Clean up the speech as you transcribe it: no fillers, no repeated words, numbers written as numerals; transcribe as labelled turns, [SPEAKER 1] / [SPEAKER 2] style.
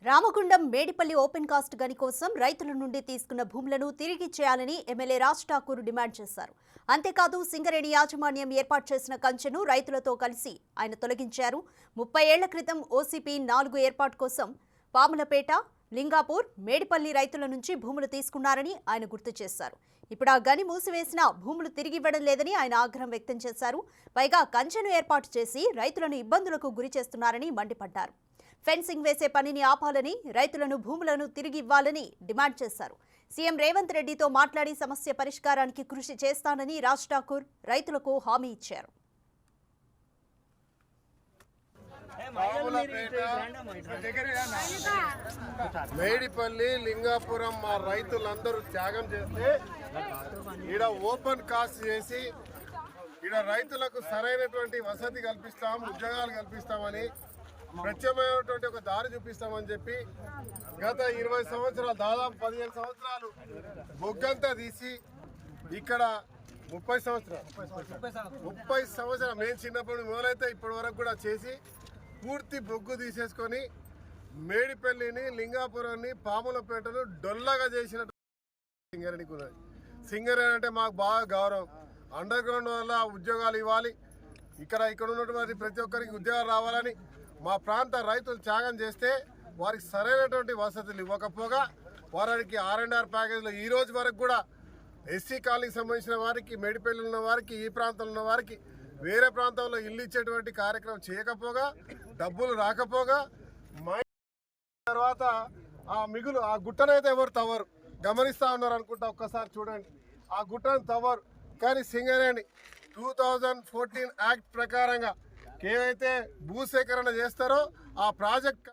[SPEAKER 1] Ramagundam Medipalli open cast గని కోసం రైతుల నుండి తీసుకున్న భూములను తిరిగి చేయాలని ఎమ్మెల్యే రాజ్ ఠాకూర్ డిమాండ్ చేశారు. అంతేకాదు సింగరేణి యాజమాన్యం ఏర్పాటు చేసిన కంచెను రైతులతో కలిసి ఆయన తొలగించారు. 30 ఏళ్ల క్రితం ఓసీపీ 4 ఏర్పాటు కోసం పాములపేట, లింగాపూర్, మేడిపల్లి రైతుల నుంచి భూములు తీసుకున్నారని ఆయన గుర్తు చేశారు. ఇప్పుడు ఆ గని మూసివేసిన భూములు తిరిగి ఇవ్వడం లేదని ఆయన ఆగ్రహం వ్యక్తం చేశారు. పైగా కంచెను ఏర్పాటు చేసి రైతులను ఇబ్బందులకు గురి చేస్తున్నారని మండిపడ్డారు. ఫెన్సింగ్ వేసే పనిని ఆపాలని, రైతులను భూములను తిరిగి ఇవ్వాలని డిమాండ్ చేశారు. సీఎం రేవంత్ రెడ్డితో మాట్లాడి సమస్య పరిష్కారానికి కృషి చేస్తానని రాజ్ ఠాకూర్ రైతులకు హామీ ఇచ్చారు.
[SPEAKER 2] మేడిపల్లి, లింగాపురం మా రైతులందరూ త్యాగం చేస్తే ఈడ ఓపెన్ కాస్ట్ చేసి ఈడ రైతులకు సరైనటువంటి వసతి కల్పిస్తాం, ఉద్యోగాలు కల్పిస్తామని, ప్రత్యేకమైనటువంటి ఒక దారి చూపిస్తామని చెప్పి గత 20 సంవత్సరాలు, దాదాపు 15 సంవత్సరాలు బొగ్గంతా తీసి ఇక్కడ 30 సంవత్సరాలు మేము చిన్నప్పుడు మొదలైతే ఇప్పటి వరకు కూడా చేసి పూర్తి బొగ్గు తీసేసుకొని మేడిపల్లిని, లింగాపురాన్ని, పాములపేటను డొల్లగా చేసిన సింగరేణికి ఉన్నది. సింగరేణి అంటే మాకు బాగా గౌరవం. అండర్ గ్రౌండ్ వల్ల ఉద్యోగాలు ఇవ్వాలి, ఇక్కడ ఉన్నటువంటి ప్రతి ఒక్కరికి ఉద్యోగాలు రావాలని మా ప్రాంత రైతులు త్యాగం చేస్తే వారికి సరైనటువంటి వసతులు ఇవ్వకపోగా వారికి R&R ప్యాకేజీలో ఈ రోజు వరకు కూడా ఎస్సీ కాలనీకి సంబంధించిన వారికి, మేడిపల్లి ఉన్న వారికి, ఈ ప్రాంతంలో ఉన్న వారికి వేరే ప్రాంతంలో ఇల్లు ఇచ్చేటువంటి కార్యక్రమం చేయకపోగా, డబ్బులు రాకపోగా, తర్వాత ఆ మిగులు ఆ గుట్టనైతే ఎవరు తవ్వరు, గమనిస్తూ ఉన్నారు అనుకుంటా. ఒక్కసారి చూడండి, ఆ గుట్టను తవ్వరు. కానీ సింగరేణి 2014 యాక్ట్ ప్రకారంగా ఏవైతే భూసేకరణ చేస్తారో ఆ ప్రాజెక్ట్